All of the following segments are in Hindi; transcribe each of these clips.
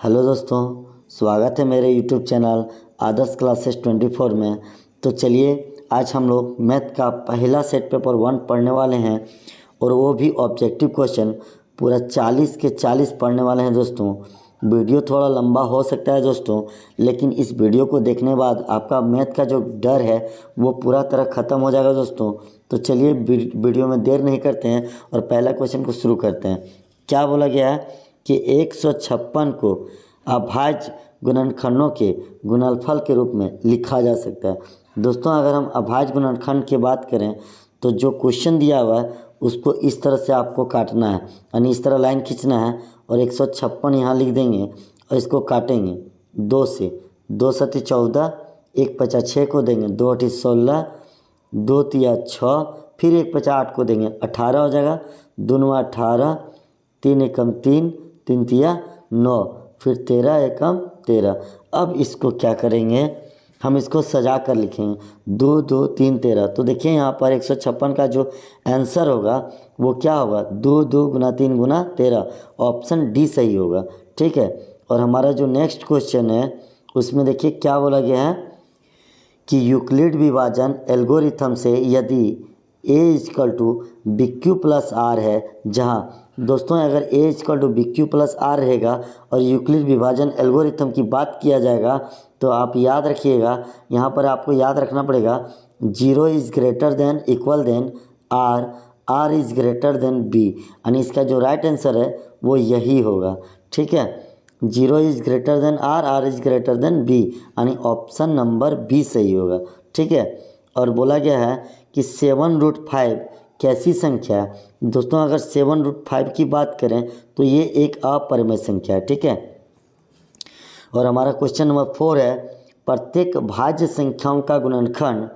हेलो दोस्तों, स्वागत है मेरे यूट्यूब चैनल आदर्श क्लासेस 24 में। तो चलिए आज हम लोग मैथ का पहला सेट पेपर 1 पढ़ने वाले हैं और वो भी ऑब्जेक्टिव क्वेश्चन पूरा 40 के 40 पढ़ने वाले हैं दोस्तों। वीडियो थोड़ा लंबा हो सकता है दोस्तों, लेकिन इस वीडियो को देखने बाद आपका मैथ का जो डर है वो पूरा तरह ख़त्म हो जाएगा दोस्तों। तो चलिए वीडियो में देर नहीं करते हैं और पहला क्वेश्चन को शुरू करते हैं। क्या बोला गया है कि 156 को अभाज्य गुणनखंडों के गुणनफल के रूप में लिखा जा सकता है। दोस्तों अगर हम अभाज्य गुणनखंड की बात करें तो जो क्वेश्चन दिया हुआ है उसको इस तरह से आपको काटना है, यानी इस तरह लाइन खींचना है और 156 यहाँ लिख देंगे और इसको काटेंगे 2 से। 2 सती 14, 1 पचा 6 को देंगे, 2 अठी 16, 2 तिया 6, फिर 1 पचा 8 को देंगे 18 हो जाएगा, 2 नवा 18, 3 एकम 3, 3 तिया 9, फिर 13 एकम 13। अब इसको क्या करेंगे, हम इसको सजा कर लिखेंगे 2 2 3 13। तो देखिए यहाँ पर 156 का जो आंसर होगा वो क्या होगा, 2 2 गुना 3 गुना 13। ऑप्शन डी सही होगा, ठीक है। और हमारा जो नेक्स्ट क्वेश्चन है उसमें देखिए क्या बोला गया है कि यूक्लिड विभाजन एल्गोरिथम से यदि a is equal to B Q plus R है, जहाँ दोस्तों अगर a is equal to B Q plus R रहेगा और यूक्लिड विभाजन एल्गोरिथम की बात किया जाएगा तो आप याद रखिएगा, यहाँ पर आपको याद रखना पड़ेगा 0 is greater than equal than R, R is greater than B, यानी इसका जो राइट आंसर है वो यही होगा, ठीक है। 0 is greater than R, R is greater than B, यानी ऑप्शन नंबर बी सही होगा, ठीक है। और बोला गया है कि 7√5 कैसी संख्या है। दोस्तों अगर 7√5 की बात करें तो ये एक अपरिमेय संख्या है, ठीक है। और हमारा क्वेश्चन नंबर 4 है, प्रत्येक भाज्य संख्याओं का गुणनखंड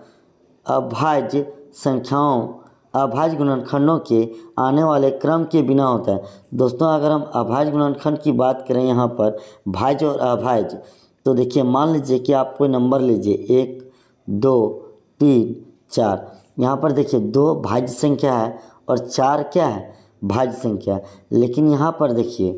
अभाज्य गुणनखंडों के आने वाले क्रम के बिना होता है। दोस्तों अगर हम अभाज्य गुणनखंड की बात करें यहाँ पर भाज्य और अभाज्य, तो देखिए मान लीजिए कि आप कोई नंबर लीजिए 1 2 3 4, यहाँ पर देखिए 2 भाज्य संख्या है और 4 क्या है, भाज्य संख्या है। लेकिन यहाँ पर देखिए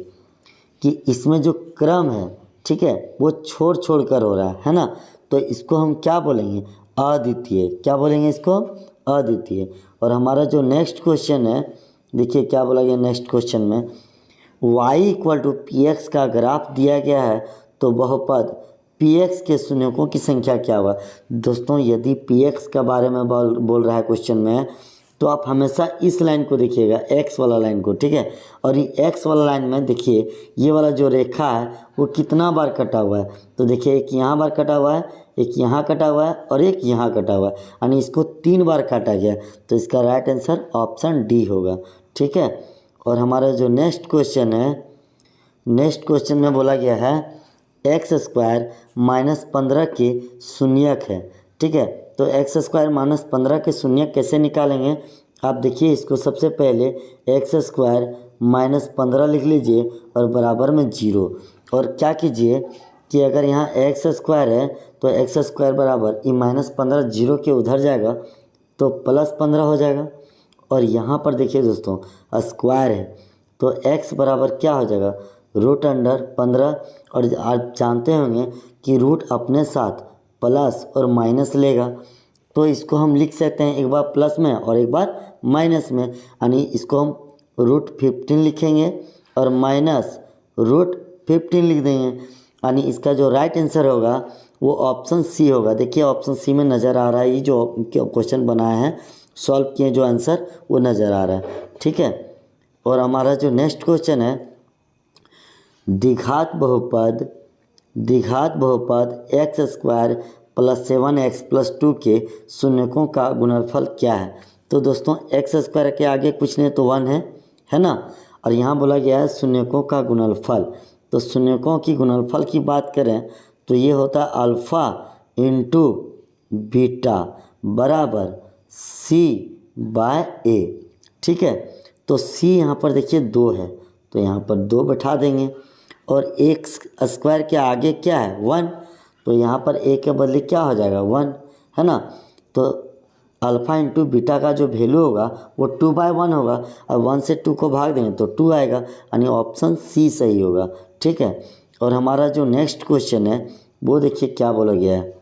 कि इसमें जो क्रम है, ठीक है, वो छोड़ छोड़ कर हो रहा है ना, तो इसको हम क्या बोलेंगे, अद्वितीय। क्या बोलेंगे इसको, अद्वितीय। और हमारा जो नेक्स्ट क्वेश्चन है देखिए क्या बोला गया नेक्स्ट क्वेश्चन में, y equal to P X का ग्राफ दिया गया है तो बहुपद px के शून्यकों की संख्या क्या हुआ। दोस्तों यदि px के बारे में बोल रहा है क्वेश्चन में तो आप हमेशा इस लाइन को देखिएगा, x वाला लाइन को, ठीक है। और ये x वाला लाइन में देखिए ये वाला जो रेखा है वो कितना बार कटा हुआ है, तो देखिए एक यहाँ बार कटा हुआ है, एक यहाँ कटा हुआ है और एक यहाँ कटा हुआ है, यानी इसको 3 बार काटा गया, तो इसका राइट आंसर ऑप्शन डी होगा, ठीक है। और हमारा जो नेक्स्ट क्वेश्चन है, नेक्स्ट क्वेश्चन में बोला गया है x² - 15 के शून्यक है, ठीक है। तो x² - 15 के शून्यक कैसे निकालेंगे, आप देखिए इसको सबसे पहले x² - 15 लिख लीजिए और बराबर में 0। और क्या कीजिए कि अगर यहाँ x² है तो x² बराबर ये -15 0 के उधर जाएगा तो +15 हो जाएगा। और यहाँ पर देखिए दोस्तों स्क्वायर है तो x बराबर क्या हो जाएगा, √15। और आप जानते होंगे कि रूट अपने साथ प्लस और माइनस लेगा, तो इसको हम लिख सकते हैं एक बार प्लस में और एक बार माइनस में, यानी इसको हम √15 लिखेंगे और माइनस √15 लिख देंगे, यानी इसका जो राइट आंसर होगा वो ऑप्शन सी होगा। देखिए ऑप्शन सी में नज़र आ रहा है, ये जो क्वेश्चन बनाया है सॉल्व किए जो आंसर वो नज़र आ रहा है, ठीक है। और हमारा जो नेक्स्ट क्वेश्चन है, द्विघात बहुपद x² + 7x + 2 के शून्यकों का गुणनफल क्या है। तो दोस्तों x² के आगे कुछ नहीं तो 1 है ना। और यहाँ बोला गया है शून्यकों का गुणनफल, तो शून्यकों की गुणनफल की बात करें तो ये होता है अल्फ़ा इंटू बीटा बराबर c/a, ठीक है। तो c यहाँ पर देखिए 2 है तो यहाँ पर 2 बैठा देंगे और x² के आगे क्या है 1, तो यहाँ पर a के बदले क्या हो जाएगा 1, है ना। तो अल्फ़ा इंटू बीटा का जो वैल्यू होगा वो 2/1 होगा और 1 से 2 को भाग देंगे तो 2 आएगा, यानी ऑप्शन सी सही होगा, ठीक है। और हमारा जो नेक्स्ट क्वेश्चन है वो देखिए क्या बोला गया है।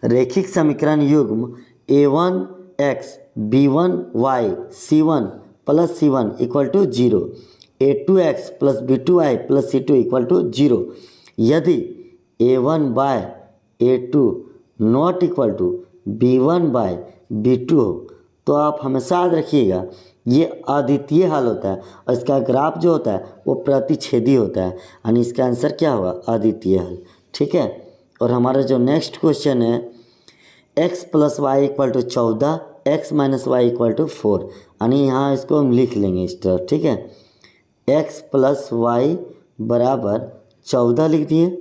रेखिक समीकरण युग्म a1x b1y c1 plus c1 equal to 0, a2x plus b2y plus c2 equal to 0 यदि a1 by a2 not equal to b1 by b2 हो तो आप हमेशा याद रखिएगा ये अद्वितीय हल होता है और इसका ग्राफ जो होता है वो प्रतिच्छेदी होता है, यानी इसका आंसर क्या होगा, अद्वितीय हल। ठीक है। और हमारा जो नेक्स्ट क्वेश्चन है x plus Y equal to 14, x minus Y equal to 4, यानी यहाँ इसको हम लिख लेंगे इस तरह। ठीक है, x प्लस वाई बराबर 14 लिख दिए,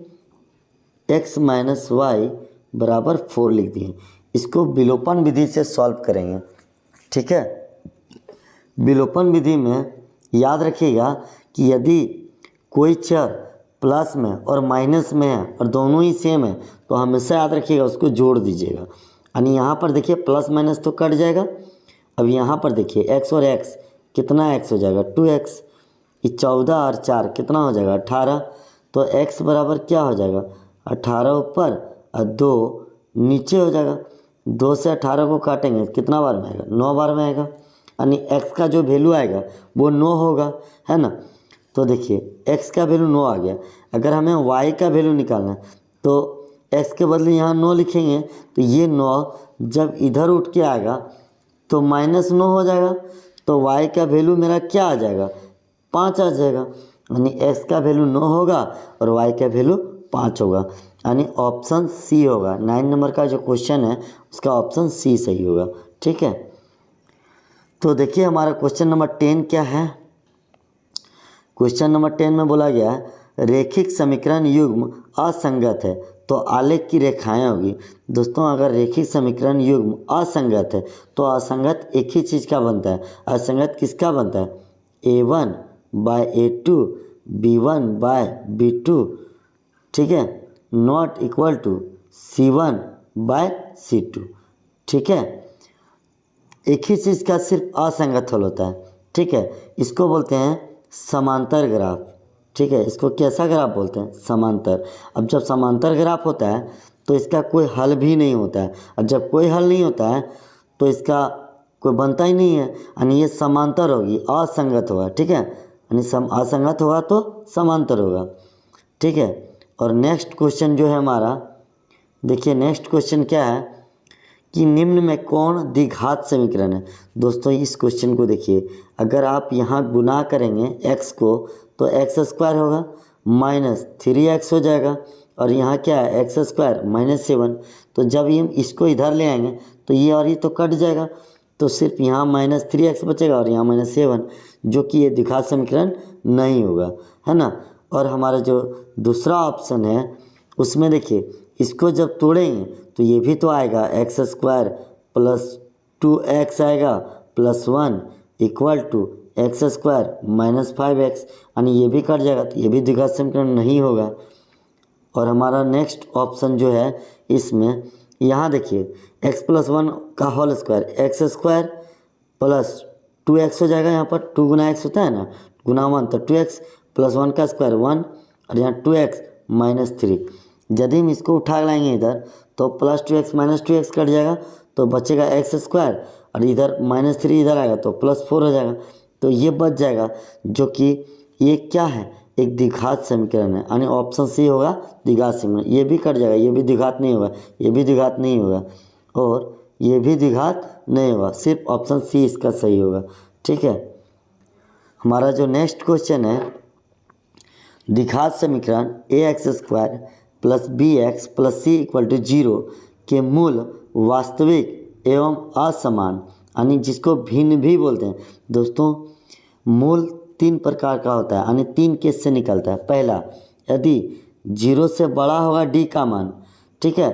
x माइनस वाई बराबर 4 लिख दिए। इसको विलोपन विधि से सॉल्व करेंगे। ठीक है, विलोपन विधि में याद रखिएगा कि यदि कोई चर प्लस में और माइनस में है और दोनों ही सेम है तो हमेशा याद रखिएगा उसको जोड़ दीजिएगा, यानी यहाँ पर देखिए प्लस माइनस तो कट जाएगा। अब यहाँ पर देखिए x और x कितना x हो जाएगा 2x, ये 14 और 4 कितना हो जाएगा 18, तो x बराबर क्या हो जाएगा 18 ऊपर और 2 नीचे हो जाएगा। 2 से 18 को काटेंगे कितना बार में आएगा 9 बार में आएगा, यानी x का जो वैल्यू आएगा वो 9 होगा, है ना। तो देखिए x का वैल्यू 9 आ गया। अगर हमें y का वैल्यू निकालना है तो x के बदले यहाँ 9 लिखेंगे, तो ये 9 जब इधर उठ के आएगा तो -9 हो जाएगा, तो y का वैल्यू मेरा क्या आ जाएगा 5 आ जाएगा, यानी x का वैल्यू 9 होगा और y का वैल्यू 5 होगा, यानी ऑप्शन सी होगा। 9 नंबर का जो क्वेश्चन है उसका ऑप्शन सी सही होगा। ठीक है, तो देखिए हमारा क्वेश्चन नंबर 10 क्या है। क्वेश्चन नंबर 10 में बोला गया है रेखिक समीकरण युग्म असंगत है तो आलेख की रेखाएं होगी। दोस्तों अगर रेखिक समीकरण युग्म असंगत है तो असंगत एक ही चीज़ का बनता है, असंगत किसका बनता है a1 by a2 b1 by b2, ठीक है, not equal to c1 bye c2। ठीक है, एक ही चीज़ का सिर्फ असंगत हल होता है। ठीक है, इसको बोलते हैं समांतर ग्राफ। ठीक है, इसको कैसा ग्राफ बोलते हैं समांतर। अब जब समांतर ग्राफ होता है तो इसका कोई हल भी नहीं होता है, और जब कोई हल नहीं होता है तो इसका कोई बनता ही नहीं है, यानी ये समांतर होगी, असंगत होगा। ठीक है, यानी असंगत होगा तो समांतर होगा। ठीक है, और नेक्स्ट क्वेश्चन जो है हमारा, देखिए नेक्स्ट क्वेश्चन क्या है कि निम्न में कौन द्विघात समीकरण है। दोस्तों इस क्वेश्चन को देखिए, अगर आप यहाँ गुना करेंगे x को तो x² होगा -3x हो जाएगा, और यहाँ क्या है x² -7, तो जब हम इसको इधर ले आएंगे तो ये और ये तो कट जाएगा, तो सिर्फ यहाँ -3x बचेगा और यहाँ -7, जो कि ये द्विघात समीकरण नहीं होगा, है ना। और हमारा जो दूसरा ऑप्शन है उसमें देखिए इसको जब तोड़ेंगे तो ये भी तो आएगा x² प्लस 2x आएगा plus 1 equal to x² -5x, यानी ये भी कट जाएगा, तो ये भी द्विघात समीकरण नहीं होगा। और हमारा नेक्स्ट ऑप्शन जो है इसमें यहाँ देखिए x प्लस 1 का whole square x² plus 2x हो जाएगा, यहाँ पर 2 गुना x होता है ना, गुना 1 तो 2x प्लस 1 का स्क्वायर 1, और यहाँ 2x -3। यदि हम इसको उठा लाएंगे इधर तो plus 2x minus 2x cut जाएगा, तो बचेगा x², और इधर -3 इधर आएगा तो +4 हो जाएगा, तो ये बच जाएगा, जो कि ये क्या है एक द्विघात समीकरण है, यानी ऑप्शन सी होगा द्विघात समीकरण। ये भी कट जाएगा, ये भी द्विघात नहीं होगा, ये भी द्विघात नहीं होगा, और ये भी द्विघात नहीं होगा, सिर्फ ऑप्शन सी इसका सही होगा। ठीक है, हमारा जो नेक्स्ट क्वेश्चन है द्विघात समीकरण ax² plus bx plus c equal to 0 के मूल वास्तविक एवं असमान, यानी जिसको भिन्न भी बोलते हैं। दोस्तों मूल 3 प्रकार का होता है, यानी 3 केस से निकलता है। पहला, यदि 0 से बड़ा होगा d का मान, ठीक है,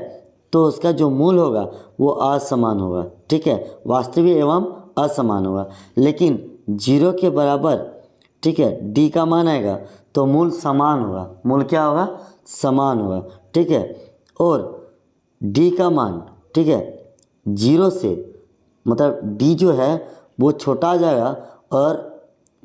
तो उसका जो मूल होगा वो असमान होगा। ठीक है, वास्तविक एवं असमान होगा। लेकिन 0 के बराबर, ठीक है, d का मान आएगा तो मूल समान होगा। मूल क्या होगा समान होगा। ठीक है, और d का मान, ठीक है, 0 से मतलब d जो है वो छोटा आ जाएगा और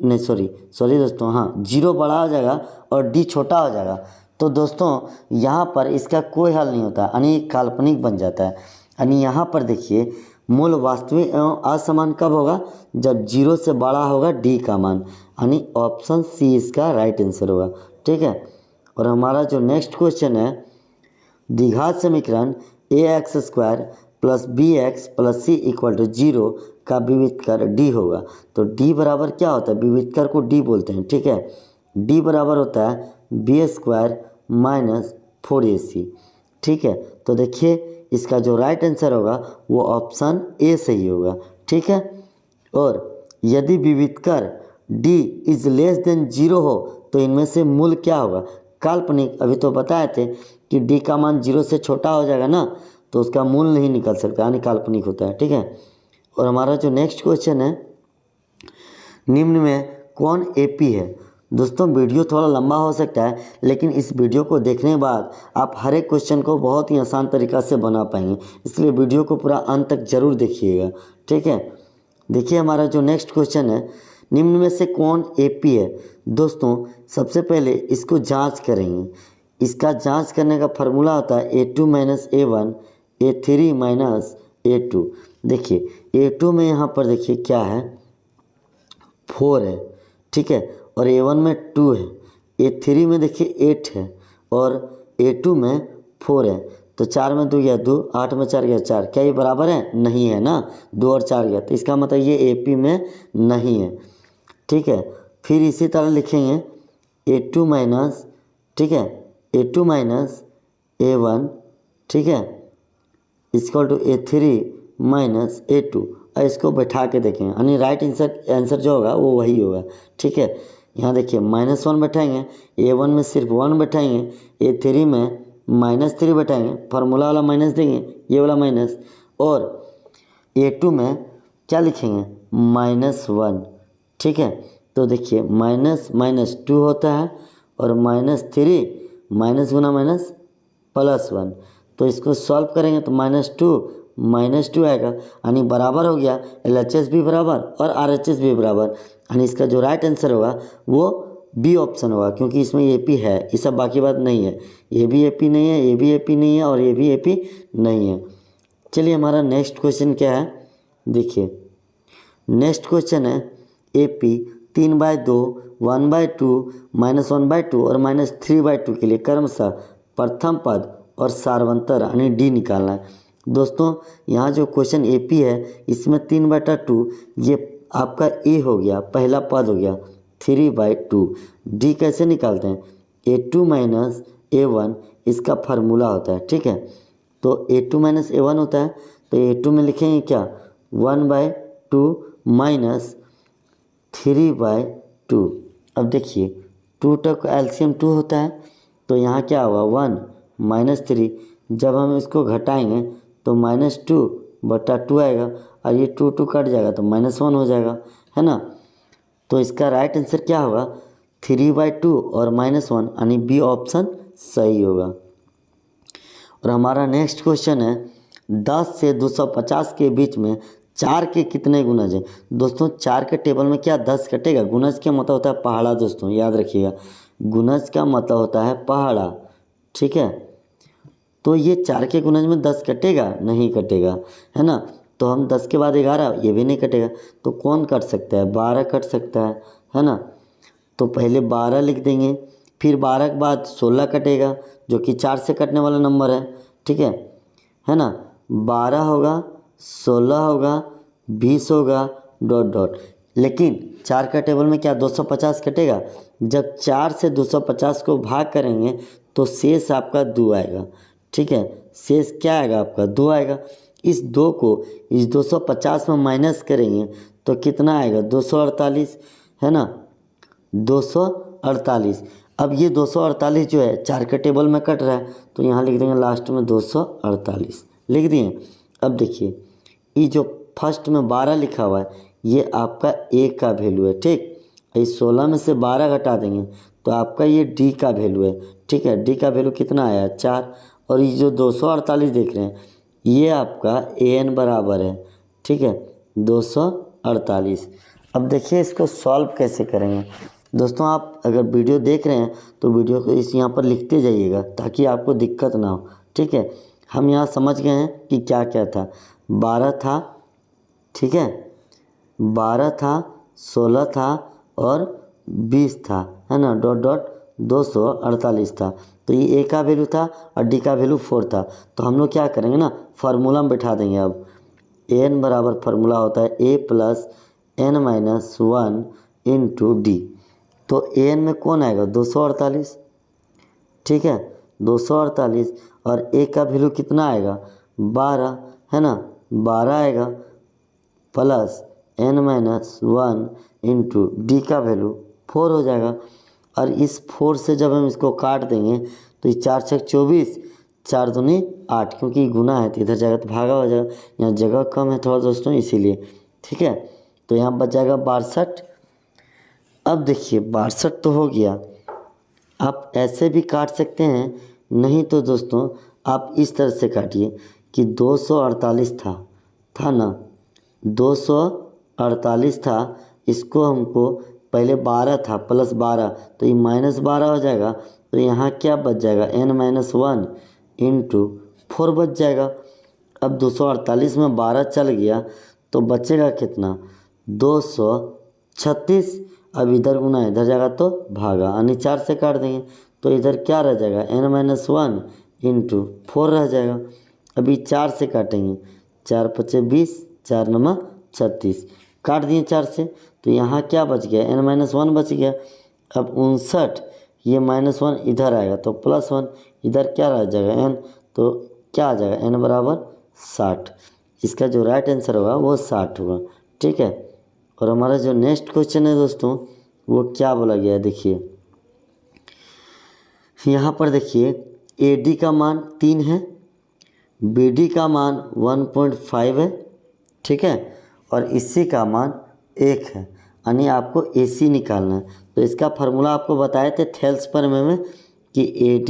नहीं सॉरी दोस्तों, हाँ 0 बड़ा हो जाएगा और डी छोटा हो जाएगा। तो दोस्तों यहाँ पर इसका कोई हल नहीं होता, यानी काल्पनिक बन जाता है। यानी यहाँ पर देखिए मूल वास्तविक एवं असमान कब होगा, जब 0 से बड़ा होगा डी का मान, यानी ऑप्शन सी इसका राइट आंसर होगा। ठीक है। और हमारा जो नेक्स्ट क्वेश्चन है, द्विघात समीकरण ax² plus bx plus c equal to 0 का विविधकर d होगा। तो d बराबर क्या होता है, विविधकर को d बोलते हैं। ठीक है। d बराबर होता है b² माइनस 4ac। ठीक है। तो देखिए इसका जो राइट आंसर होगा वो ऑप्शन ए सही होगा। ठीक है। और यदि विविधकर d इज लेस देन 0 हो तो इनमें से मूल क्या होगा, काल्पनिक। अभी तो बताए थे कि d का मान 0 से छोटा हो जाएगा ना, तो उसका मूल नहीं निकल सकता, यानी काल्पनिक होता है। ठीक है। और हमारा जो नेक्स्ट क्वेश्चन है, निम्न में कौन एपी है। दोस्तों वीडियो थोड़ा लंबा हो सकता है, लेकिन इस वीडियो को देखने के बाद आप हर एक क्वेश्चन को बहुत ही आसान तरीक़ा से बना पाएंगे, इसलिए वीडियो को पूरा अंत तक जरूर देखिएगा। ठीक है। देखिए हमारा जो नेक्स्ट क्वेश्चन है, निम्न में से कौन एपी है। दोस्तों सबसे पहले इसको जांच करेंगे। इसका जांच करने का फार्मूला होता है a2 minus a1 a3 minus a2। देखिए a2 में यहाँ पर देखिए क्या है, 4 है। ठीक है। और a1 में 2 है, a3 में देखिए 8 है और a2 में 4 है। तो 4 में 2 गया 2, 8 में 4 गया 4। क्या ये बराबर है, नहीं है ना, 2 और 4 गया, तो इसका मतलब ये एपी में नहीं है। ठीक है। फिर इसी तरह लिखेंगे a2 माइनस, ठीक है, a2 माइनस a1, ठीक है, equal to a3 minus a2। और इसको बैठा के देखें, यानी राइट आंसर जो होगा वो वही होगा। ठीक है। यहाँ देखिए -1 बैठाएंगे, a1 में सिर्फ 1 बैठाएंगे, a3 में -3 बैठाएंगे, फार्मूला वाला माइनस देंगे, ये वाला माइनस, और a2 में क्या लिखेंगे, -1। ठीक है। तो देखिए -2 होता है और -3 माइनस गुना माइनस +1। तो इसको सॉल्व करेंगे तो -2 आएगा, यानी बराबर हो गया, LHS भी बराबर और RHS भी बराबर, यानी इसका जो राइट आंसर होगा वो बी ऑप्शन होगा, क्योंकि इसमें एपी है, ये सब बाकी बात नहीं है। ये भी एपी नहीं है, ये भी एपी नहीं है और ये भी एपी नहीं है। चलिए हमारा नेक्स्ट क्वेश्चन क्या है, देखिए नेक्स्ट क्वेश्चन है एपी 3/2, 1/2, -1/2 और -3/2 के लिए क्रमशः प्रथम पद और सार्वंतर यानी डी निकालना है। दोस्तों यहाँ जो क्वेश्चन एपी है इसमें 3/2 ये आपका ए हो गया, पहला पद हो गया, 3/2। डी कैसे निकालते हैं, a2 माइनस a1 इसका फार्मूला होता है। ठीक है। तो a2 माइनस a1 होता है, तो a2 में लिखेंगे क्या, 1/2 माइनस 3/2। अब देखिए 2 तक एलसीएम 2 होता है, तो यहाँ क्या होगा 1 -3। जब हम इसको घटाएंगे तो -2/2 आएगा और ये 2 कट जाएगा तो -1 हो जाएगा, है ना। तो इसका राइट आंसर क्या होगा, 3/2 और -1, यानी बी ऑप्शन सही होगा। और हमारा नेक्स्ट क्वेश्चन है 10 से 250 के बीच में 4 के कितने गुणज हैं। दोस्तों 4 के टेबल में क्या 10 कटेगा, गुणज का मतलब होता है पहाड़ा। दोस्तों याद रखिएगा, गुणज का मतलब होता है पहाड़ा। ठीक है। तो ये 4 के गुणज में 10 कटेगा, नहीं कटेगा, है ना। तो हम 10 के बाद 11, ये भी नहीं कटेगा, तो कौन कट सकता है, 12 कट सकता है ना। तो पहले 12 लिख देंगे, फिर 12 के बाद 16 कटेगा, जो कि 4 से कटने वाला नंबर है। ठीक है ना। 12 होगा, 16 होगा, 20 होगा, डॉट डॉट। लेकिन 4 का टेबल में क्या 250 कटेगा। जब 4 से 250 को भाग करेंगे तो शेष आपका 2 आएगा। ठीक है। शेष क्या आएगा आपका, 2 आएगा। इस 2 को इस 250 में माइनस करेंगे तो कितना आएगा, 248, है ना, 248। अब ये 248 जो है 4 के टेबल में कट रहा है, तो यहाँ लिख देंगे लास्ट में 248 लिख दिए। अब देखिए ये जो फर्स्ट में 12 लिखा हुआ है ये आपका ए का वैल्यू है। ठीक, इस 16 में से 12 घटा देंगे तो आपका ये डी का वैल्यू है। ठीक है। डी का वैल्यू कितना आया, 4। और ये जो 248 देख रहे हैं ये आपका ए एन बराबर है। ठीक है, 248। अब देखिए इसको सॉल्व कैसे करेंगे। दोस्तों आप अगर वीडियो देख रहे हैं तो वीडियो को इस यहाँ पर लिखते जाइएगा ताकि आपको दिक्कत ना हो। ठीक है, हम यहाँ समझ गए हैं कि क्या क्या था। 12 था, ठीक है, 12 था, 16 था और 20 था, है ना, डॉट डॉट 248 था। तो ये ए का वैल्यू था और डी का वैल्यू 4 था। तो हम लोग क्या करेंगे ना, फार्मूला में बैठा देंगे। अब एन बराबर फार्मूला होता है A plus N minus 1 into D. तो एन में कौन आएगा, 248, ठीक है, 248 और ए का वैल्यू कितना आएगा, 12, है ना, 12 आएगा plus N minus 1 into D का वैल्यू 4 हो जाएगा। और इस 4 से जब हम इसको काट देंगे तो ये 4 छक 24, 4 दूनी 8, क्योंकि गुना है तो इधर जाएगा तो भागा हो जाएगा। यहाँ जगह कम है थोड़ा दोस्तों इसीलिए, ठीक है। तो यहाँ बच जाएगा 62। अब देखिए 62 तो हो गया। आप ऐसे भी काट सकते हैं, नहीं तो दोस्तों आप इस तरह से काटिए कि 248 था ना, 248 था, इसको हमको पहले 12 था प्लस 12 तो ये माइनस 12 हो जाएगा। तो यहाँ क्या बच जाएगा, n माइनस 1 इंटू 4 बच जाएगा। अब 248 में 12 चल गया तो बचेगा कितना, 236। अब इधर गुना इधर जाएगा तो भागा, यानी 4 से काट देंगे तो इधर क्या रह जाएगा, n माइनस 1 इंटू 4 रह जाएगा। अभी 4 से काटेंगे, 4 पचे 20, 4 नमा 36, काट दिए 4 से। तो यहाँ क्या बच गया, n माइनस 1 बच गया। अब 59, ये -1 इधर आएगा तो +1, इधर क्या रह जाएगा n, तो क्या आ जाएगा n बराबर 60। इसका जो राइट आंसर होगा वो 60 होगा, ठीक है। और हमारा जो नेक्स्ट क्वेश्चन है दोस्तों वो क्या बोला गया है, देखिए यहाँ पर देखिए AD का मान 3 है, BD का मान 1.5 है, ठीक है, और इसी का मान 1 है, यानी आपको AC निकालना है। तो इसका फार्मूला आपको बताए थे थेल्स प्रमेय में कि AD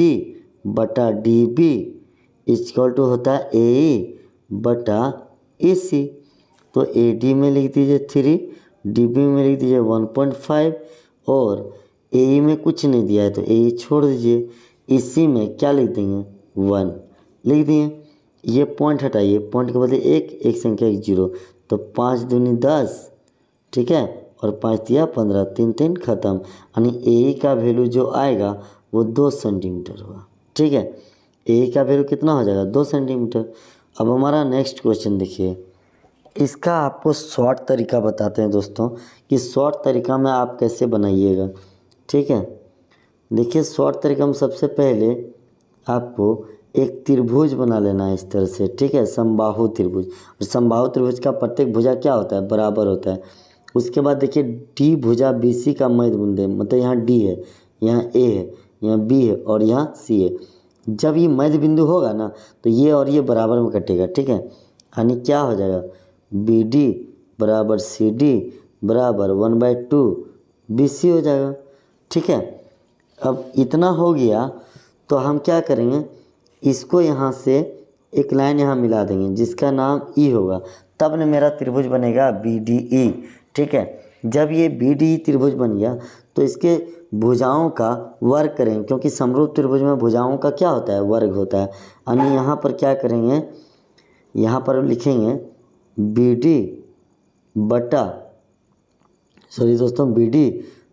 बटा DB इक्वल टू होता है AE बटा AC। तो AD में लिख दीजिए 3, DB में लिख दीजिए 1.5 और AE में कुछ नहीं दिया है तो AE छोड़ दीजिए। इसी में क्या लिख देंगे, 1 लिख दिए। ये पॉइंट हटाइए, पॉइंट के बदले एक संख्या 1 0, तो 5 दूनी 10, ठीक है, और 5 दिया 15, 3 3 खत्म, यानी AE का वैल्यू जो आएगा वो 2 सेंटीमीटर होगा, ठीक है। AE का वैल्यू कितना हो जाएगा, 2 सेंटीमीटर। अब हमारा नेक्स्ट क्वेश्चन देखिए, इसका आपको शॉर्ट तरीका बताते हैं दोस्तों कि शॉर्ट तरीका में आप कैसे बनाइएगा, ठीक है। देखिए शॉर्ट तरीका में सबसे पहले आपको एक त्रिभुज बना लेना है इस तरह से, ठीक है, समबाहु त्रिभुज। और समबाहु त्रिभुज का प्रत्येक भुजा क्या होता है, बराबर होता है। उसके बाद देखिए डी भुजा BC का मध्य बिंदु, मतलब यहाँ D है, यहाँ A है, यहाँ B है और यहाँ C है। जब ये मध्य बिंदु होगा ना तो ये और ये बराबर में कटेगा, ठीक है, यानी क्या हो जाएगा, BD बराबर CD बराबर 1/2 BC हो जाएगा, ठीक है। अब इतना हो गया तो हम क्या करेंगे, इसको यहाँ से एक लाइन यहाँ मिला देंगे जिसका नाम E होगा, तब न मेरा त्रिभुज बनेगा BDE, ठीक है। जब ये BDE त्रिभुज बन गया तो इसके भुजाओं का वर्ग करेंगे, क्योंकि समरूप त्रिभुज में भुजाओं का क्या होता है, वर्ग होता है। यानी यहाँ पर क्या करेंगे, यहाँ पर लिखेंगे BD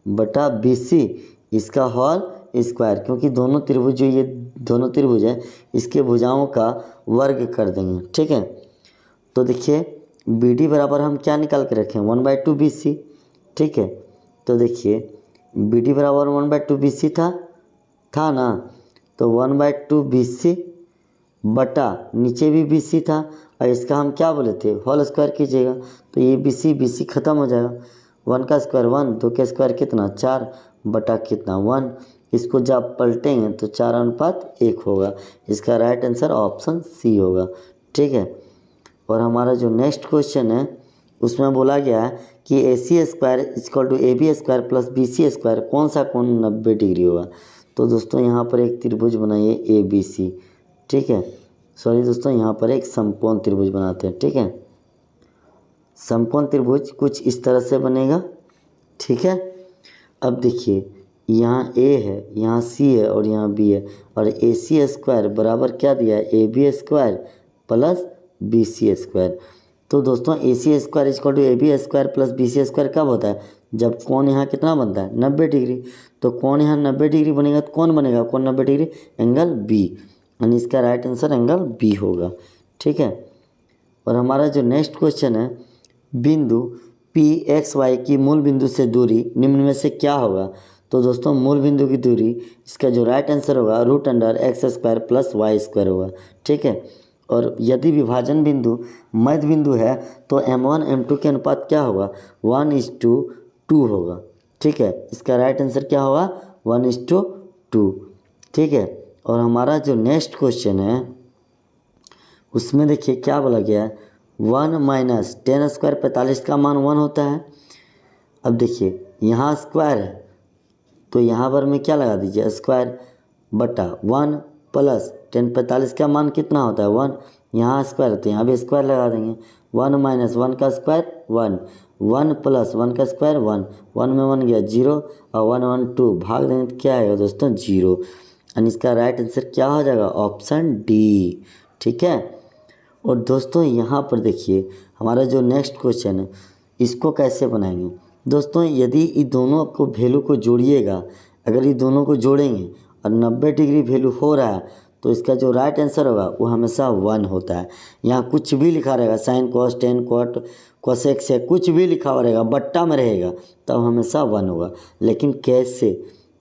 बटा BC इसका होल स्क्वायर, क्योंकि दोनों त्रिभुज जो ये दोनों त्रिभुज है इसके भुजाओं का वर्ग कर देंगे, ठीक है। तो देखिए BD बराबर हम क्या निकाल के रखें, 1/2 BC, ठीक है। तो देखिए BD बराबर 1/2 BC था ना, तो 1/2 BC बटा नीचे भी BC था और इसका हम क्या बोले थे, होल स्क्वायर कीजिएगा, तो ये BC ख़त्म हो जाएगा। 1 का स्क्वायर 1, 2 का स्क्वायर कितना 4 बटा कितना 1, इसको जब पलटेंगे तो 4:1 होगा। इसका राइट आंसर ऑप्शन C होगा, ठीक है। और हमारा जो नेक्स्ट क्वेश्चन है उसमें बोला गया है कि AC square equal to AB square plus BC square कौन सा कोण 90 डिग्री होगा। तो दोस्तों यहाँ पर एक त्रिभुज बनाइए ABC, ठीक है, सॉरी दोस्तों यहाँ पर एक समकोण त्रिभुज बनाते हैं, ठीक है, समकोण त्रिभुज कुछ इस तरह से बनेगा, ठीक है। अब देखिए यहाँ ए है, यहाँ सी है और यहाँ बी है, और ए सी स्क्वायर बराबर क्या दिया है, A B square plus B C square. तो दोस्तों A C square equal to A B square plus B C square कब होता है, जब कोण यहाँ कितना बनता है 90 डिग्री। तो कोण यहाँ 90 डिग्री बनेगा तो कौन बनेगा कोण 90 डिग्री, एंगल बी, यानी इसका राइट आंसर एंगल बी होगा, ठीक है। और हमारा जो नेक्स्ट क्वेश्चन है, बिंदु पी एक्स वाई की मूल बिंदु से दूरी निम्न में से क्या होगा। तो दोस्तों मूल बिंदु की दूरी, इसका जो राइट आंसर होगा root under X square plus Y square होगा, ठीक है। और यदि विभाजन बिंदु मध्य बिंदु है तो m1 m2 के अनुपात क्या होगा, 1:2 होगा, ठीक है। इसका राइट आंसर क्या होगा 1:2, ठीक है। और हमारा जो नेक्स्ट क्वेश्चन है उसमें देखिए क्या बोला गया है, 1 माइनस 10 स्क्वायर 45 का मान 1 होता है। अब देखिए यहाँ स्क्वायर है तो यहाँ पर में क्या लगा दीजिए स्क्वायर बटा 1 प्लस 10 45 का मान कितना होता है 1, यहाँ स्क्वायर तो यहाँ भी स्क्वायर लगा देंगे, 1 माइनस 1 का स्क्वायर 1, 1 प्लस 1 का स्क्वायर 1, 1 में 1 गया 0 और 1 1 2 भाग देंगे तो क्या आएगा दोस्तों 0, यानी इसका राइट आंसर क्या हो जाएगा ऑप्शन डी, ठीक है। और दोस्तों यहाँ पर देखिए हमारा जो नेक्स्ट क्वेश्चन है इसको कैसे बनाएंगे। दोस्तों यदि इन दोनों को वैल्यू को जोड़िएगा, अगर ये दोनों को जोड़ेंगे और 90 डिग्री वैल्यू हो रहा है तो इसका जो राइट आंसर होगा वो हमेशा 1 होता है। यहाँ कुछ भी लिखा रहेगा sine cos tan cot cosec से कुछ भी लिखा हुआ रहेगा बट्टा में रहेगा तब हमेशा 1 होगा। लेकिन कैसे,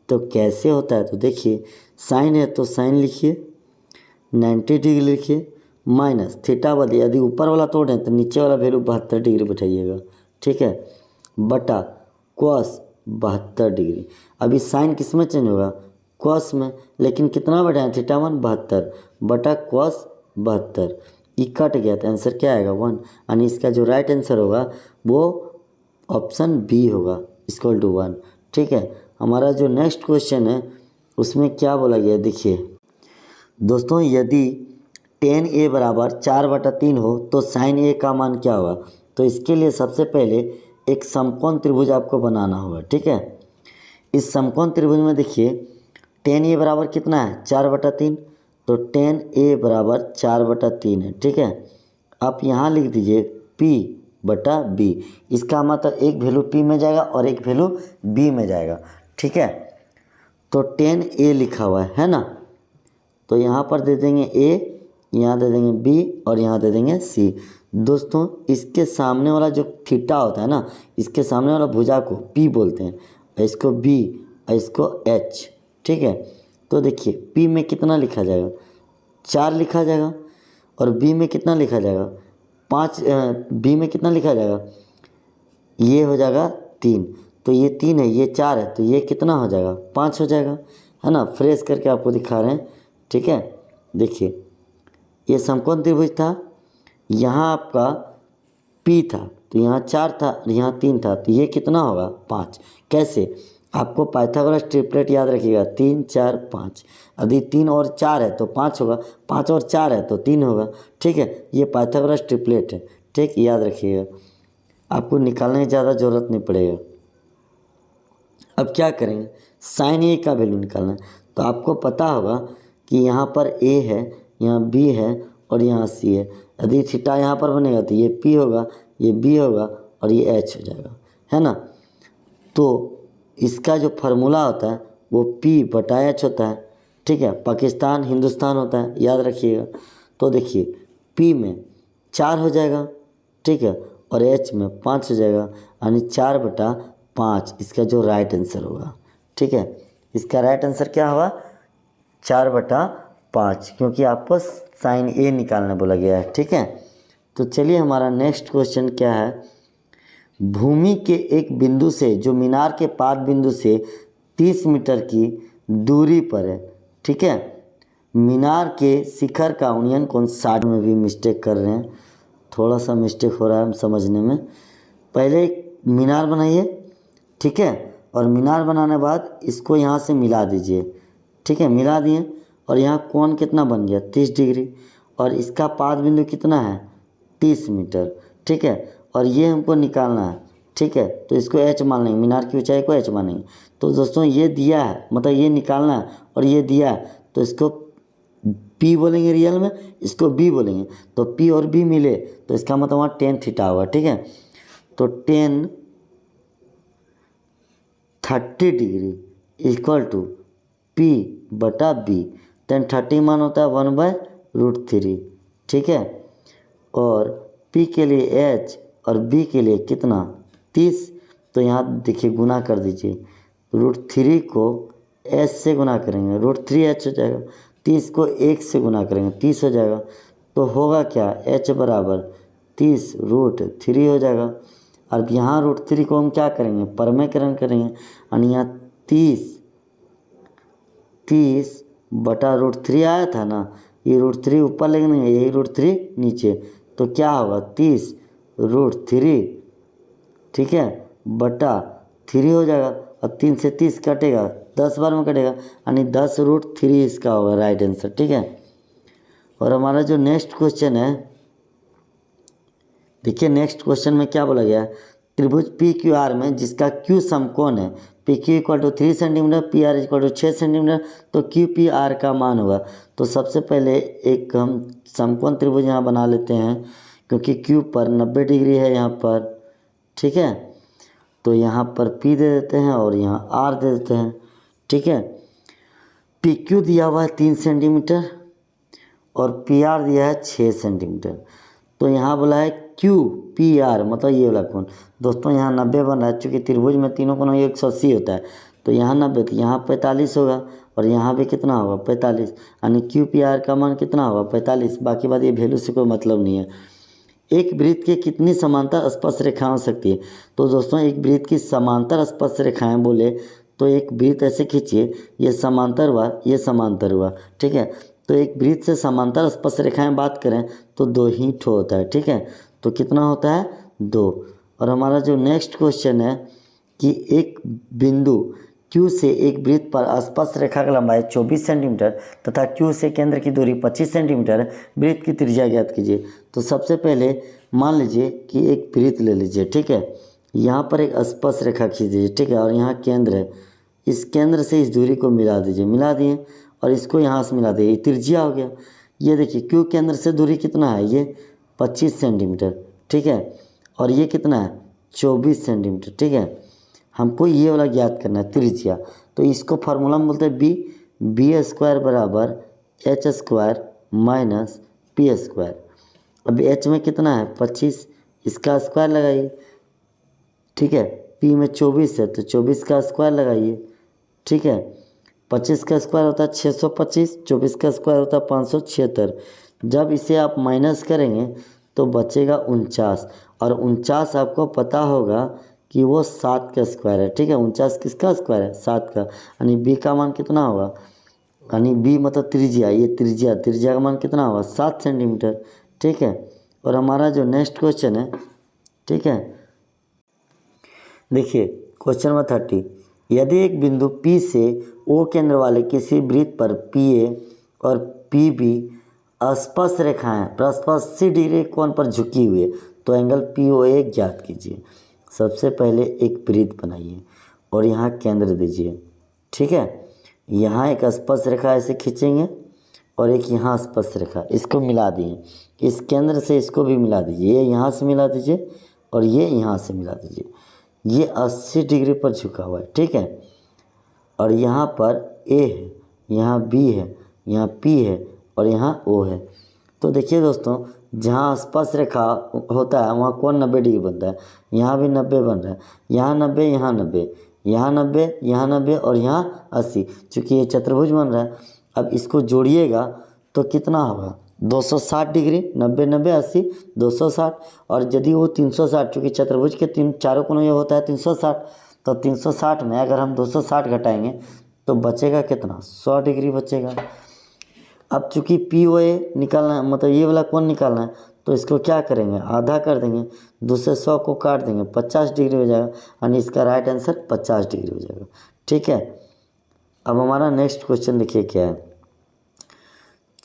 तो कैसे होता है तो देखिए साइन है तो साइन लिखिए 90 डिग्री लिखिए माइनस थीटा बदलिए, यदि ऊपर वाला तोड़ें तो नीचे वाला वैल्यू 72 डिग्री बैठाइएगा, ठीक है, बटा कॉस 72 डिग्री। अभी साइन किस में चेंज होगा कॉस में, लेकिन कितना बैठाएं थीटा 1 72 बटा कॉस 72, ये कट गया तो आंसर क्या आएगा 1, यानी इसका जो राइट आंसर होगा वो ऑप्शन बी होगा इक्वल टू 1, ठीक है। हमारा जो नेक्स्ट क्वेश्चन है उसमें क्या बोला गया देखिए दोस्तों, यदि tan a बराबर 4/3 हो तो sin a का मान क्या होगा। तो इसके लिए सबसे पहले एक समकोण त्रिभुज आपको बनाना होगा, ठीक है। इस समकोण त्रिभुज में देखिए tan a बराबर कितना है 4/3, तो tan a बराबर 4/3 है, ठीक है। आप यहाँ लिख दीजिए p/b, इसका मतलब एक वैल्यू p में जाएगा और एक वैल्यू b में जाएगा, ठीक है। तो tan a लिखा हुआ है ना, तो यहाँ पर दे देंगे a, यहाँ दे देंगे b और यहाँ दे देंगे c। दोस्तों इसके सामने वाला जो थीटा होता है ना, इसके सामने वाला भुजा को p बोलते हैं, इसको b और इसको h, ठीक है। तो देखिए p में कितना लिखा जाएगा 4 लिखा जाएगा और b में कितना लिखा जाएगा 5, b में कितना लिखा जाएगा ये हो जाएगा 3, तो ये 3 है ये 4 है तो ये कितना हो जाएगा 5 हो जाएगा, है ना। फ्रेश करके आपको दिखा रहे हैं, ठीक है। देखिए ये समकोण त्रिभुज था, यहाँ आपका P था तो यहाँ 4 था और यहाँ 3 था तो ये कितना होगा 5। कैसे, आपको पाइथागोरस ट्रिपलेट याद रखिएगा 3 4 5, यदि 3 और 4 है तो 5 होगा, 5 और 4 है तो 3 होगा, ठीक है। ये पाइथागोरस ट्रिपलेट है, ठीक, याद रखिएगा, आपको निकालने की ज़्यादा ज़रूरत नहीं पड़ेगा। अब क्या करेंगे साइन ए का वैल्यू निकालना है, तो आपको पता होगा कि यहाँ पर a है, यहाँ b है और यहाँ c है। यदि थीटा यहाँ पर बनेगा तो ये p होगा, ये b होगा और ये h हो जाएगा, है ना। तो इसका जो फार्मूला होता है वो p/h होता है, ठीक है। पाकिस्तान हिंदुस्तान होता है, याद रखिएगा। तो देखिए p में 4 हो जाएगा, ठीक है, और h में 5 हो जाएगा, यानी 4/5 इसका जो राइट आंसर होगा, ठीक है। इसका राइट आंसर क्या होगा 4/5, क्योंकि आपको साइन ए निकालना बोला गया है, ठीक है। तो चलिए हमारा नेक्स्ट क्वेश्चन क्या है, भूमि के एक बिंदु से जो मीनार के पाद बिंदु से 30 मीटर की दूरी पर है, ठीक है। मीनार के शिखर का उन्नयन कोण 60 में भी मिस्टेक कर रहे हैं, थोड़ा सा मिस्टेक हो रहा है हम समझने में। पहले एक मीनार बनाइए, ठीक है, और मीनार बनाने के बाद इसको यहाँ से मिला दीजिए, ठीक है, मिला दिए और यहाँ कोण कितना बन गया 30 डिग्री और इसका पाद बिंदु कितना है 30 मीटर, ठीक है। और ये हमको निकालना है, ठीक है। तो इसको h मान लेंगे, मीनार की ऊंचाई को h मानेंगे। तो दोस्तों ये दिया है, मतलब ये निकालना है और ये दिया है, तो इसको p बोलेंगे रियल में, इसको b बोलेंगे। तो p और b मिले तो इसका मतलब वहाँ टेन थीटा होगा, ठीक है। तो tan 30 degree equal to p बटा b। टेन 30 मान होता है 1/√3, ठीक है। और p के लिए h और b के लिए कितना 30। तो यहाँ देखिए गुना कर दीजिए, √3 को h से गुना करेंगे √3h हो जाएगा, 30 को 1 से गुना करेंगे 30 हो जाएगा। तो होगा क्या, h बराबर 30 √3 हो जाएगा। अब यहाँ √3 को हम क्या करेंगे, परमेकरण करेंगे, यानी यहाँ 30 बटा √3 आया था ना, ये √3 ऊपर लेंगे, यही √3 नीचे, तो क्या होगा 30 √3, ठीक है, बटा 3 हो जाएगा। अब 3 से 30 कटेगा, 10 बार में कटेगा, यानी 10√3 इसका होगा राइट आंसर, ठीक है। और हमारा जो नेक्स्ट क्वेश्चन है, देखिए नेक्स्ट क्वेश्चन में क्या बोला गया है, त्रिभुज पी क्यू आर में जिसका क्यू समकोण है, P Q equal to 3 centimetre, P R equal to 6 centimetre, तो क्यू पी आर का मान होगा। तो सबसे पहले एक हम समकोण त्रिभुज यहाँ बना लेते हैं, क्योंकि क्यू पर 90 डिग्री है यहाँ पर, ठीक है। तो यहाँ पर P दे देते हैं और यहाँ R दे देते हैं, ठीक है। पी क्यू दिया हुआ है 3 सेंटीमीटर और पी आर दिया है 6 सेंटीमीटर। तो यहाँ बोला है क्यू पी आर, मतलब ये वाला कोण। दोस्तों यहाँ 90 बन रहा है, चूँकि त्रिभुज में तीनों कोणों 180 होता है, तो यहाँ 90, तो यहाँ 45 होगा और यहाँ भी कितना होगा 45, यानी क्यू पी आर का मान कितना होगा 45। बाकी बात ये वैल्यू से कोई मतलब नहीं है। एक वृत्त के कितनी समांतर स्पर्श रेखाएं हो सकती है। तो दोस्तों एक वृत्त की समांतर स्पर्श रेखाएं बोले तो एक वृत्त ऐसे खींचिए, ये समांतर हुआ, ये समांतर हुआ, ठीक है। तो एक वृत्त से समांतर स्पर्श रेखाएं बात करें तो 2 ही ठो होता है, ठीक है। तो कितना होता है 2। और हमारा जो नेक्स्ट क्वेश्चन है कि एक बिंदु Q से एक वृत्त पर स्पर्श रेखा की लंबाई 24 सेंटीमीटर तथा Q से केंद्र की दूरी 25 सेंटीमीटर है, वृत्त की त्रिज्या ज्ञात कीजिए। तो सबसे पहले मान लीजिए कि एक वृत्त ले लीजिए, ठीक है। यहाँ पर एक स्पर्श रेखा खींच दीजिए, ठीक है, और यहाँ केंद्र है, इस केंद्र से इस दूरी को मिला दीजिए, मिला दिए, और इसको यहाँ से मिला दिए, त्रिज्या हो गया। ये देखिए Q केंद्र से दूरी कितना है, ये 25 सेंटीमीटर, ठीक है, और ये कितना है 24 सेंटीमीटर, ठीक है। हमको ये वाला ज्ञात करना है त्रिज्या। तो इसको फार्मूला में बोलते हैं बी स्क्वायर बराबर H square minus P square. अब एच में कितना है 25, इसका स्क्वायर लगाइए, ठीक है। पी में 24 है तो 24 का स्क्वायर लगाइए, ठीक है। 25 का स्क्वायर होता है 625, 24 का स्क्वायर होता है 576। जब इसे आप माइनस करेंगे तो बचेगा 49, और 49 आपको पता होगा कि वो 7 का स्क्वायर है, ठीक है। 49 किसका स्क्वायर है 7 का, यानी बी का मान कितना होगा, यानी बी मतलब त्रिज्या, ये त्रिज्या का मान कितना होगा 7 सेंटीमीटर, ठीक है। और हमारा जो नेक्स्ट क्वेश्चन है, ठीक है, देखिए क्वेश्चन नंबर 30, यदि एक बिंदु P से O केंद्र वाले किसी वृत्त पर PA और PB स्पर्श रेखाएं परस्पर 80 डिग्री कोण पर झुकी हुई है, तो एंगल POA ज्ञात कीजिए। सबसे पहले एक वृत्त बनाइए और यहाँ केंद्र दीजिए, ठीक है। यहाँ एक स्पर्श रेखा ऐसे खींचेंगे और एक यहाँ स्पर्श रेखा, इसको मिला दिए, इस केंद्र से इसको भी मिला दीजिए, ये यहाँ से मिला दीजिए और ये यहाँ से मिला दीजिए। ये 80 डिग्री पर झुका हुआ है, ठीक है। और यहाँ पर A है, यहाँ B है, यहाँ P है और यहाँ O है। तो देखिए दोस्तों, जहाँ स्पर्श रेखा होता है वहाँ कोण 90 डिग्री बनता है, यहाँ भी 90 बन रहा है, यहाँ 90, यहाँ 90, यहाँ 90, यहाँ 90 और यहाँ 80। चूँकि ये चतुर्भुज बन रहा है, अब इसको जोड़िएगा तो कितना होगा 260 डिग्री, 90 90 80 260। और यदि वो 360, चूँकि चतुर्भुज के चारों कोनों ये होता है 360, तो 360 में अगर हम 260 घटाएंगे तो बचेगा कितना 100 डिग्री बचेगा। अब चूँकि POA निकालना है, मतलब ये वाला कोण निकालना है, तो इसको क्या करेंगे आधा कर देंगे, दूसरे 100 को काट देंगे, 50 डिग्री हो जाएगा, यानी इसका राइट आंसर 50 डिग्री हो जाएगा, ठीक है। अब हमारा नेक्स्ट क्वेश्चन देखिए क्या है,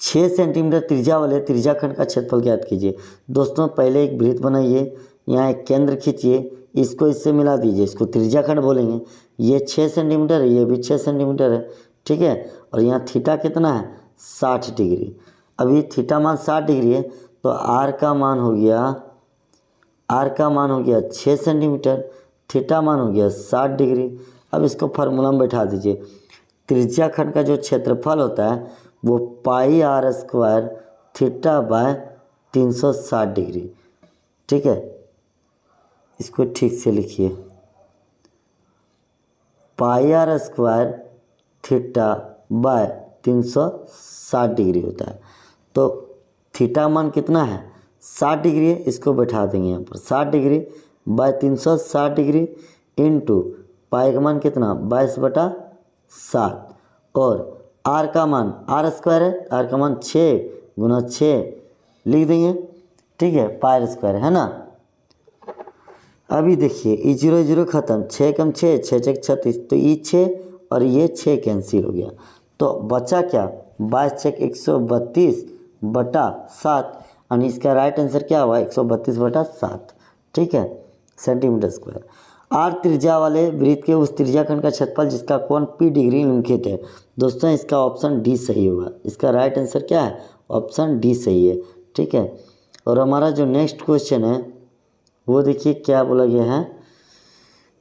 6 सेंटीमीटर त्रिज्या वाले त्रिज्याखंड का क्षेत्रफल ज्ञात कीजिए। दोस्तों पहले एक वृत्त बनाइए, यहाँ एक केंद्र खींचिए, इसको इससे मिला दीजिए, इसको त्रिज्या खंड बोलेंगे। ये 6 सेंटीमीटर है, ये भी 6 सेंटीमीटर है, ठीक है। और यहाँ थीटा कितना है 60 डिग्री। अभी थीटा मान 60 डिग्री है तो आर का मान हो गया 6 सेंटीमीटर, थीटा मान हो गया 60 डिग्री। अब इसको फार्मूला में बैठा दीजिए। त्रिज्या खंड का जो क्षेत्रफल होता है वो pi R square theta by 360 degree, ठीक है। इसको ठीक से लिखिए, pi R square theta by 360 degree होता है। तो थीटा मान कितना है 60 डिग्री है, इसको बैठा देंगे यहाँ पर 60 degree by 360 degree into pi का मान कितना 22/7 और आर का मान आर स्क्वायर है, आर का मान 6 गुना 6 लिख देंगे, ठीक है। पाई स्क्वायर है ना। अभी देखिए ई 0 0 खत्म, 6 कम 6 6 6 36, तो ई 6 और ये 6 कैंसिल हो गया। तो बचा क्या 22 6 132/7 यानी इसका राइट आंसर क्या हुआ 132/7, ठीक है, सेंटीमीटर स्क्वायर। आर त्रिज्या वाले वृत्त के उस त्रिज्याखंड का क्षेत्रफल जिसका कोण P डिग्री निम्नलिखित है। दोस्तों इसका ऑप्शन डी सही होगा, इसका राइट आंसर क्या है ऑप्शन डी सही है, ठीक है। और हमारा जो नेक्स्ट क्वेश्चन है वो देखिए क्या बोला गया है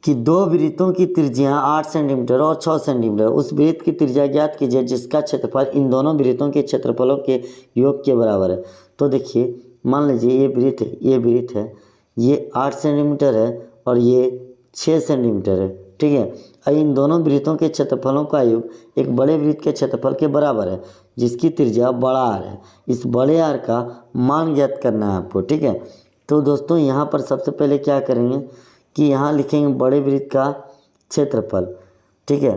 कि दो वृत्तों की त्रिज्या 8 सेंटीमीटर और 6 सेंटीमीटर, उस वृत्त की त्रिज्या ज्ञात कीजिए जिसका क्षेत्रफल इन दोनों वृत्तों के क्षेत्रफलों के योग के बराबर है। तो देखिए मान लीजिए ये वृत्त है, ये 8 सेंटीमीटर है और ये 6 सेंटीमीटर है, ठीक है। और इन दोनों वृत्तों के क्षेत्रफलों का योग एक बड़े वृत्त के क्षेत्रफल के बराबर है जिसकी त्रिज्या बड़ा आर है। इस बड़े आर का मान ज्ञात करना है आपको, ठीक है। तो दोस्तों यहाँ पर सबसे पहले क्या करेंगे कि यहाँ लिखेंगे बड़े वृत्त का क्षेत्रफल, ठीक है,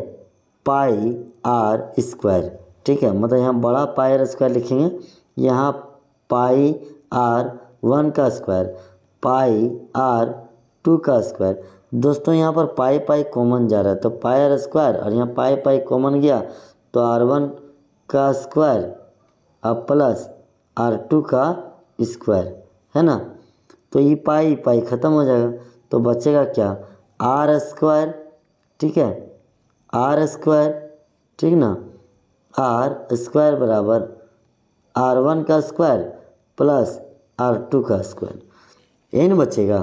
पाई आर स्क्वायर, ठीक है। मतलब यहाँ बड़ा पाई आर स्क्वायर लिखेंगे, यहाँ पाई आर 1 का स्क्वायर, पाई आर 2 का स्क्वायर। दोस्तों यहाँ पर पाई पाई कॉमन जा रहा है तो पाई आर स्क्वायर और यहाँ पाई पाई कॉमन गया तो R1 का स्क्वायर अब प्लस R2 का स्क्वायर, है ना। तो ये पाई पाई ख़त्म हो जाएगा तो बचेगा क्या आर स्क्वायर, ठीक है, आर स्क्वायर, ठीक ना, आर स्क्वायर बराबर R1 का स्क्वायर प्लस R2 का स्क्वायर, यही ना बचेगा।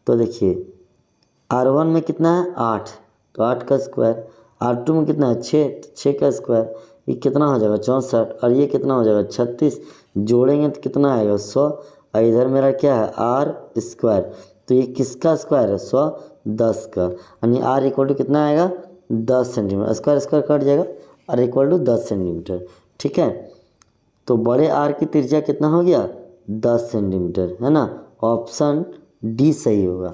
तो देखिए R1 में कितना है 8 तो 8 का स्क्वायर, R2 में कितना है 6 तो 6 का स्क्वायर, ये कितना हो जाएगा 64 और ये कितना हो जाएगा 36, जोड़ेंगे तो कितना आएगा 100 और इधर मेरा क्या है आर स्क्वायर, तो ये किसका स्क्वायर है 110 का, यानी आर इक्वल टू कितना आएगा 10 सेंटीमीटर, स्क्वायर स्क्वायर कट जाएगा आर इक्वल टू 10 सेंटीमीटर, ठीक है। तो बड़े आर की त्रिज्या कितना हो गया 10 सेंटीमीटर, है ना, ऑप्शन डी सही होगा।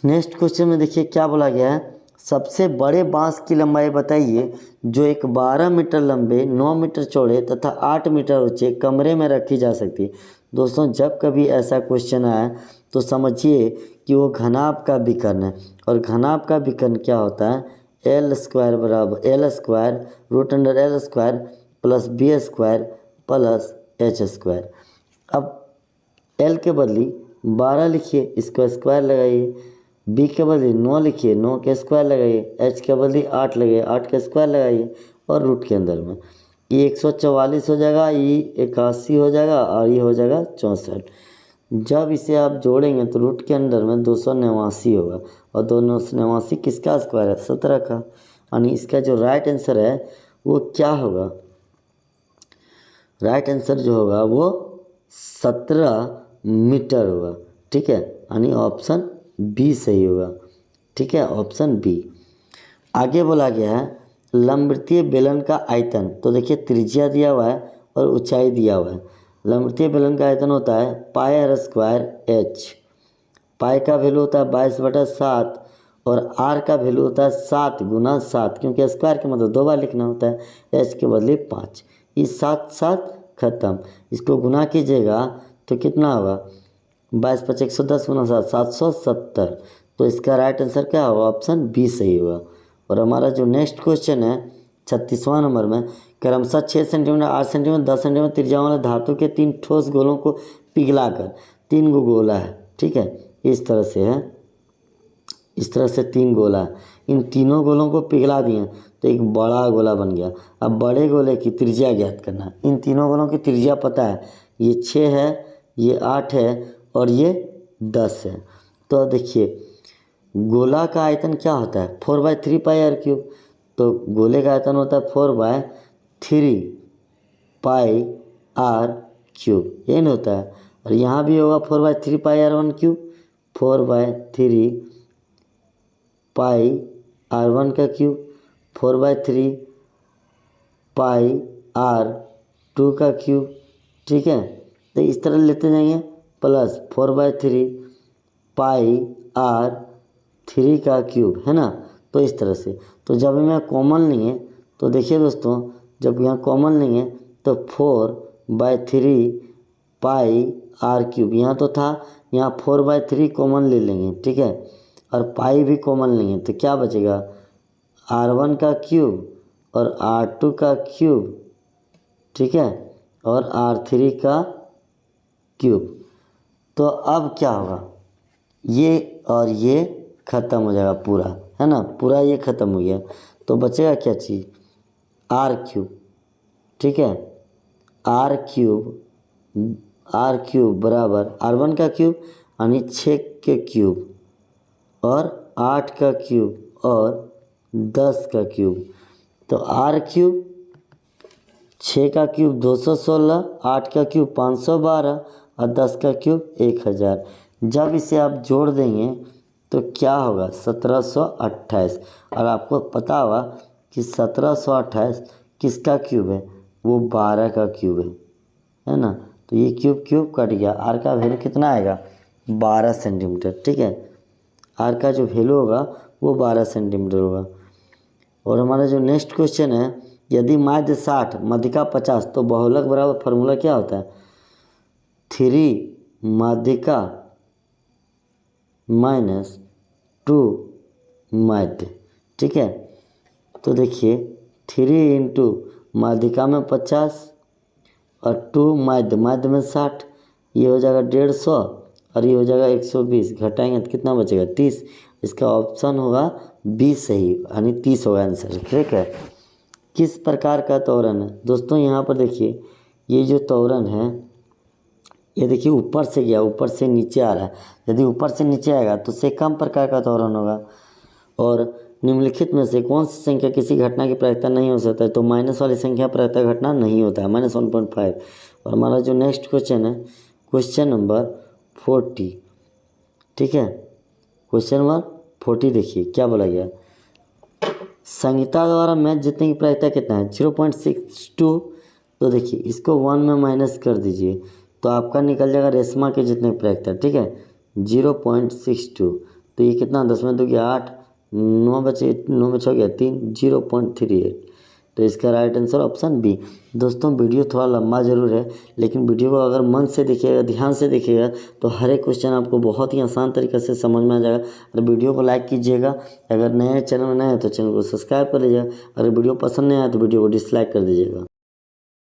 नेक्स्ट क्वेश्चन में देखिए क्या बोला गया है, सबसे बड़े बांस की लंबाई बताइए जो एक 12 मीटर लंबे 9 मीटर चौड़े तथा 8 मीटर ऊंचे कमरे में रखी जा सकती है। दोस्तों जब कभी ऐसा क्वेश्चन आए तो समझिए कि वो घनाभ का विकर्ण है और घनाभ का विकर्ण क्या होता है एल स्क्वायर बराबर L square root under L square plus B square plus H square. अब एल के बदली 12 लिखिए, इसका स्क्वायर लगाइए, बी के बदले 9 लिखिए, 9 के स्क्वायर लगाइए, एच के बदले 8 लगाइए, 8 के स्क्वायर लगाइए और रूट के अंदर में ये 144 हो जाएगा, ये 81 हो जाएगा और ये हो जाएगा 64। जब इसे आप जोड़ेंगे तो रूट के अंदर में 289 होगा और 289 किसका स्क्वायर है 17 का, यानी इसका जो राइट आंसर है वो क्या होगा, राइट आंसर जो होगा वो 17 मीटर होगा, ठीक है, यानी ऑप्शन बी सही होगा, ठीक है, ऑप्शन बी। आगे बोला गया है लंबवृत्तीय बेलन का आयतन, तो देखिए त्रिज्या दिया हुआ है और ऊंचाई दिया हुआ है। लंबवृत्तीय बेलन का आयतन होता है पाई आर स्क्वायर एच, पाई का वैल्यू होता है 22/7 और आर का वैल्यू होता है 7 गुना 7, क्योंकि स्क्वायर के मतलब 2 बार लिखना होता है, एच के बदले 5, इस 7 7 खत्म, इसको गुना कीजिएगा तो कितना होगा 22 5 110 गुना 7 770। तो इसका राइट आंसर क्या होगा ऑप्शन बी सही होगा। और हमारा जो नेक्स्ट क्वेश्चन है 36वां नंबर में क्रमशः 6 सेंटीमीटर 8 सेंटीमीटर 10 सेंटीमीटर त्रिज्या वाले धातु के 3 ठोस गोलों को पिघलाकर 3 गो गोला है, ठीक है, इस तरह से है, इस तरह से 3 गोला है। इन तीनों गोलों को पिघला दिए तो एक बड़ा गोला बन गया। अब बड़े गोले की त्रिज्या ज्ञात करना है। इन तीनों गोलों की त्रिज्या पता है, ये 6 है, ये 8 है और ये 10 है। तो देखिए गोला का आयतन क्या होता है, 4/3 पाई आर क्यूब। तो गोले का आयतन होता है 4/3 पाई आर क्यूब, ये नहीं होता है। और यहाँ भी होगा 4/3 पाई R1 क्यूब, 4/3 पाई R1 का क्यूब, 4/3 पाई R2 का क्यूब, ठीक है। तो इस तरह लेते जाएंगे, प्लस 4/3 पाई R3 का क्यूब, है ना। तो इस तरह से, तो जब मैं कॉमन लेंगे तो देखिए दोस्तों, जब यहाँ कॉमन लेंगे तो 4/3 पाई R क्यूब, यहाँ तो था, यहाँ 4/3 कॉमन ले लेंगे, ठीक है। और पाई भी कॉमन लेंगे तो क्या बचेगा, R1 का क्यूब और R2 का क्यूब, ठीक है, और R3 का क्यूब। तो अब क्या होगा, ये और ये ख़त्म हो जाएगा पूरा, है ना, पूरा ये ख़त्म हो गया। तो बचेगा क्या चीज़, R क्यूब, ठीक है। R क्यूब बराबर R1 का क्यूब यानी 6 के क्यूब और 8 का क्यूब और 10 का क्यूब। तो R क्यूब 6 का क्यूब 216, 8 का क्यूब 512 और 10 का क्यूब 1000। जब इसे आप जोड़ देंगे तो क्या होगा, 1728। और आपको पता होगा कि 1728 किसका क्यूब है, वो 12 का क्यूब है ना। तो ये क्यूब कट गया। आर का वैल्यू कितना आएगा, 12 सेंटीमीटर, ठीक है। आर का जो वैल्यू होगा वो 12 सेंटीमीटर होगा। और हमारा जो नेक्स्ट क्वेश्चन है, यदि माध्य 60 माध्यिका 50 तो बहुलक बराबर फार्मूला क्या होता है, 3 माध्यिका माइनस 2 माध्य, ठीक है। तो देखिए 3 इंटू माध्यिका में 50 और 2 माध्य में 60, ये हो जाएगा 150 और ये हो जाएगा 120, घटाएंगे तो कितना बचेगा, 30। इसका ऑप्शन होगा 20 सही, यानी 30 होगा आंसर, ठीक है। किस प्रकार का त्वरण है दोस्तों, यहाँ पर देखिए ये जो त्वरण है, ये देखिए ऊपर से गया, ऊपर से नीचे आ रहा है। यदि ऊपर से नीचे आएगा तो उससे कम प्रकार का त्वरण होगा। और निम्नलिखित में से कौन सी संख्या किसी घटना की प्रायिकता नहीं हो सकता है, तो माइनस वाली संख्या प्रायिकता घटना नहीं होता है, -1.5। और हमारा जो नेक्स्ट क्वेश्चन है, क्वेश्चन नंबर 40, ठीक है। क्वेश्चन नंबर 40 देखिए क्या बोला गया, संगीता द्वारा मैच जीतने की प्रायिकता कितना है, 0.62। तो देखिए इसको 1 में माइनस कर दीजिए तो आपका निकल जाएगा रेशमा के जितने प्रायिकता, ठीक है, 0.62। तो ये कितना, 10 में 2 गया 8, 9 बचे, 9 में 6 गया 3, 0.38। तो इसका राइट आंसर ऑप्शन बी। दोस्तों वीडियो थोड़ा लंबा ज़रूर है, लेकिन वीडियो को अगर मन से देखिएगा, ध्यान से देखिएगा तो हर एक क्वेश्चन आपको बहुत ही आसान तरीके से समझ में आ जाएगा। और वीडियो को लाइक कीजिएगा, अगर नए चैनल में नए हैं तो चैनल को सब्सक्राइब कर लीजिएगा। अगर वीडियो पसंद नहीं आया तो वीडियो को डिसलाइक कर दीजिएगा।